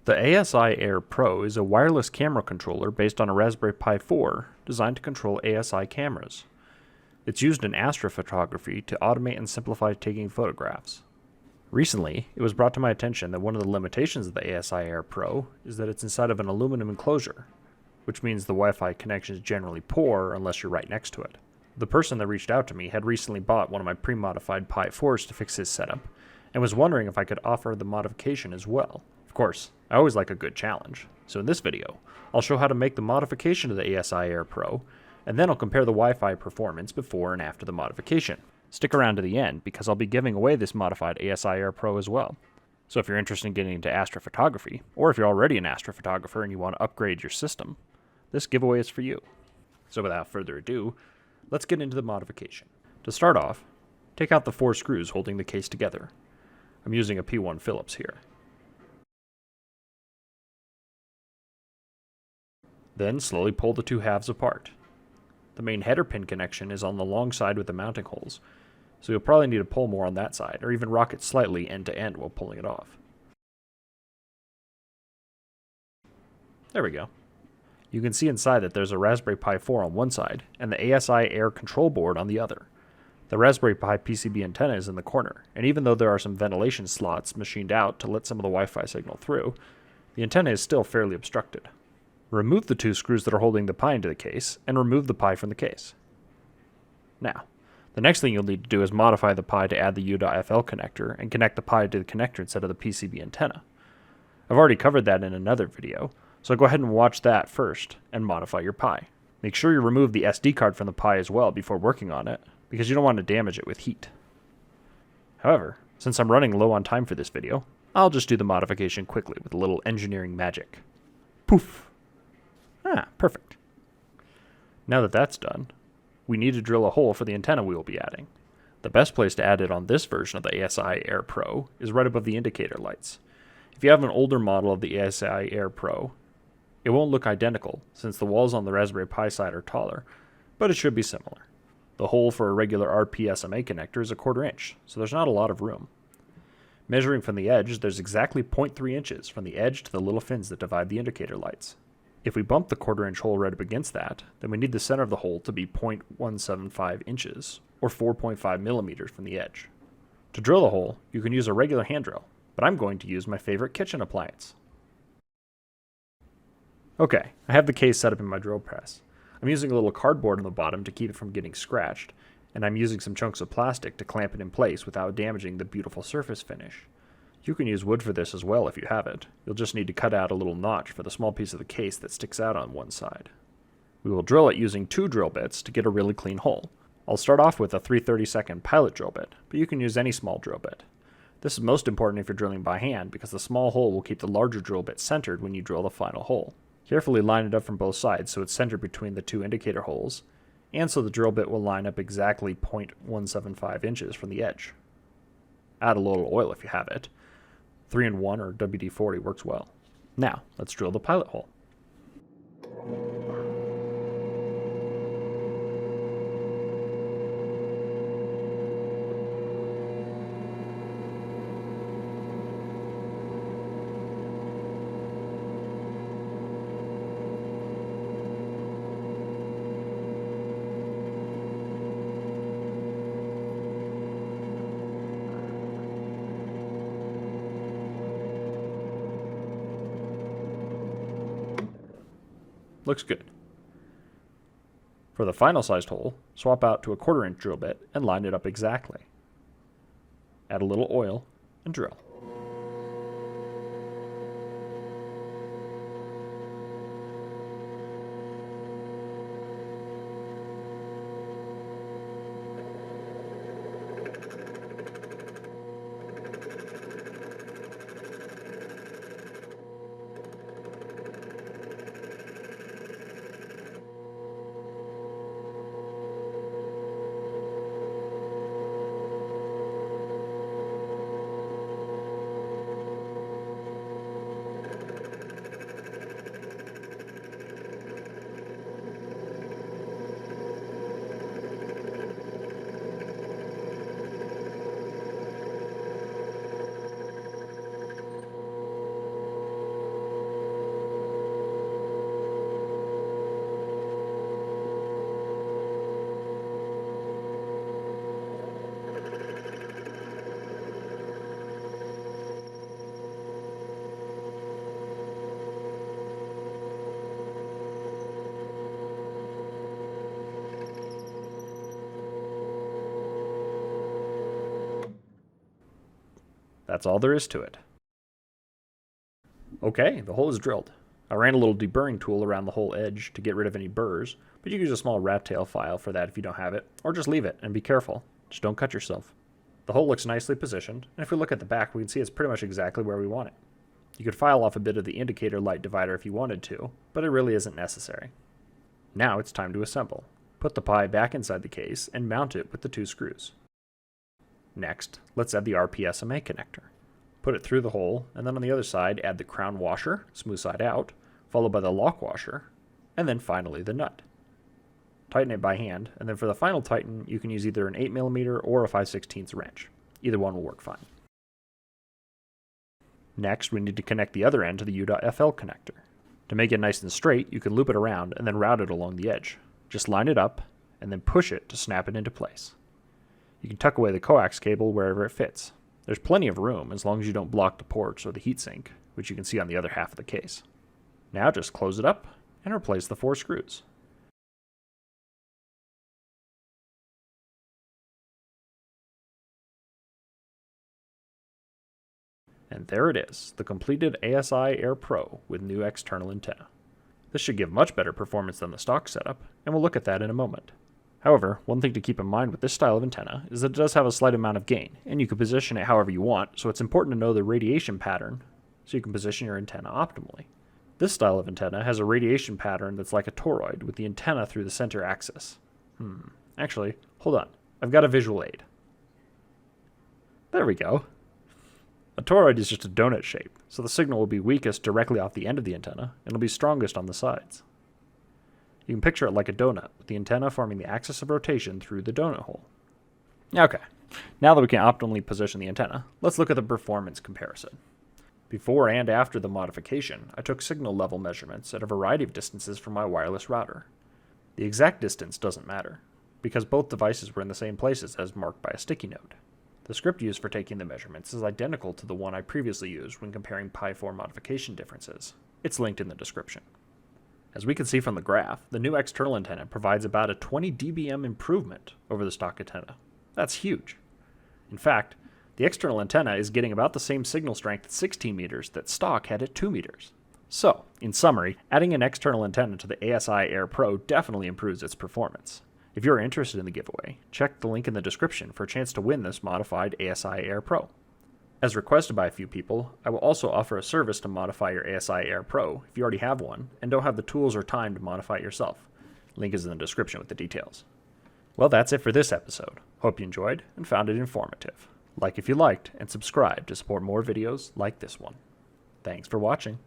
The ASIAir Pro is a wireless camera controller based on a Raspberry Pi 4 designed to control ASI cameras. It's used in astrophotography to automate and simplify taking photographs. Recently, it was brought to my attention that one of the limitations of the ASIair Pro is that it's inside of an aluminum enclosure, which means the Wi-Fi connection is generally poor unless you're right next to it. The person that reached out to me had recently bought one of my pre-modified Pi 4s to fix his setup, and was wondering if I could offer the modification as well. Of course, I always like a good challenge, so in this video, I'll show how to make the modification to the ASIair Pro, and then I'll compare the Wi-Fi performance before and after the modification. Stick around to the end, because I'll be giving away this modified ASIair Pro as well. So if you're interested in getting into astrophotography, or if you're already an astrophotographer and you want to upgrade your system, this giveaway is for you. So without further ado, let's get into the modification. To start off, take out the 4 screws holding the case together. I'm using a P1 Phillips here. Then slowly pull the 2 halves apart. The main header pin connection is on the long side with the mounting holes, so you'll probably need to pull more on that side, or even rock it slightly end to end while pulling it off. There we go. You can see inside that there's a Raspberry Pi 4 on one side, and the ASIair control board on the other. The Raspberry Pi PCB antenna is in the corner, and even though there are some ventilation slots machined out to let some of the Wi-Fi signal through, the antenna is still fairly obstructed. Remove the 2 screws that are holding the Pi into the case, and remove the Pi from the case. Now, the next thing you'll need to do is modify the Pi to add the U.FL connector, and connect the Pi to the connector instead of the PCB antenna. I've already covered that in another video, so go ahead and watch that first, and modify your Pi. Make sure you remove the SD card from the Pi as well before working on it, because you don't want to damage it with heat. However, since I'm running low on time for this video, I'll just do the modification quickly with a little engineering magic. Poof! Ah, perfect. Now that that's done, we need to drill a hole for the antenna we will be adding. The best place to add it on this version of the ASIair Pro is right above the indicator lights. If you have an older model of the ASIair Pro, it won't look identical since the walls on the Raspberry Pi side are taller, but it should be similar. The hole for a regular RP-SMA connector is 1/4 inch, so there's not a lot of room. Measuring from the edge, there's exactly 0.3 inches from the edge to the little fins that divide the indicator lights. If we bump the 1/4 inch hole right up against that, then we need the center of the hole to be 0.175 inches, or 4.5 millimeters from the edge. To drill the hole, you can use a regular hand drill, but I'm going to use my favorite kitchen appliance. Okay, I have the case set up in my drill press. I'm using a little cardboard on the bottom to keep it from getting scratched, and I'm using some chunks of plastic to clamp it in place without damaging the beautiful surface finish. You can use wood for this as well if you have it. You'll just need to cut out a little notch for the small piece of the case that sticks out on one side. We will drill it using 2 drill bits to get a really clean hole. I'll start off with a 3/32 pilot drill bit, but you can use any small drill bit. This is most important if you're drilling by hand because the small hole will keep the larger drill bit centered when you drill the final hole. Carefully line it up from both sides so it's centered between the 2 indicator holes, and so the drill bit will line up exactly 0.175 inches from the edge. Add a little oil if you have it. 3-in-1 or WD-40 works well. Now, let's drill the pilot hole. Looks good. For the final sized hole, swap out to a 1/4 inch drill bit and line it up exactly. Add a little oil and drill. That's all there is to it. Okay, the hole is drilled. I ran a little deburring tool around the whole edge to get rid of any burrs, but you can use a small rat tail file for that if you don't have it, or just leave it and be careful. Just don't cut yourself. The hole looks nicely positioned, and if we look at the back, we can see it's pretty much exactly where we want it. You could file off a bit of the indicator light divider if you wanted to, but it really isn't necessary. Now it's time to assemble. Put the Pi back inside the case and mount it with the 2 screws. Next, let's add the RP-SMA connector. Put it through the hole, and then on the other side add the crown washer, smooth side out, followed by the lock washer, and then finally the nut. Tighten it by hand, and then for the final tighten, you can use either an 8mm or a 5/16 wrench. Either one will work fine. Next, we need to connect the other end to the U.FL connector. To make it nice and straight, you can loop it around and then route it along the edge. Just line it up, and then push it to snap it into place. You can tuck away the coax cable wherever it fits. There's plenty of room as long as you don't block the ports or the heatsink, which you can see on the other half of the case. Now just close it up and replace the 4 screws. And there it is, the completed ASIAir Pro with new external antenna. This should give much better performance than the stock setup, and we'll look at that in a moment. However, one thing to keep in mind with this style of antenna is that it does have a slight amount of gain, and you can position it however you want, so it's important to know the radiation pattern so you can position your antenna optimally. This style of antenna has a radiation pattern that's like a toroid with the antenna through the center axis. Actually, hold on, I've got a visual aid. There we go. A toroid is just a donut shape, so the signal will be weakest directly off the end of the antenna, and it'll be strongest on the sides. You can picture it like a donut, with the antenna forming the axis of rotation through the donut hole. Okay, now that we can optimally position the antenna, let's look at the performance comparison. Before and after the modification, I took signal level measurements at a variety of distances from my wireless router. The exact distance doesn't matter, because both devices were in the same places as marked by a sticky note. The script used for taking the measurements is identical to the one I previously used when comparing Pi 4 modification differences. It's linked in the description. As we can see from the graph, the new external antenna provides about a 20 dBm improvement over the stock antenna. That's huge. In fact, the external antenna is getting about the same signal strength at 16 meters that stock had at 2 meters. So, in summary, adding an external antenna to the ASIAir Pro definitely improves its performance. If you're interested in the giveaway, check the link in the description for a chance to win this modified ASIAir Pro. As requested by a few people, I will also offer a service to modify your ASIAir Pro if you already have one and don't have the tools or time to modify it yourself. Link is in the description with the details. Well, that's it for this episode. Hope you enjoyed and found it informative. Like if you liked, and subscribe to support more videos like this one. Thanks for watching.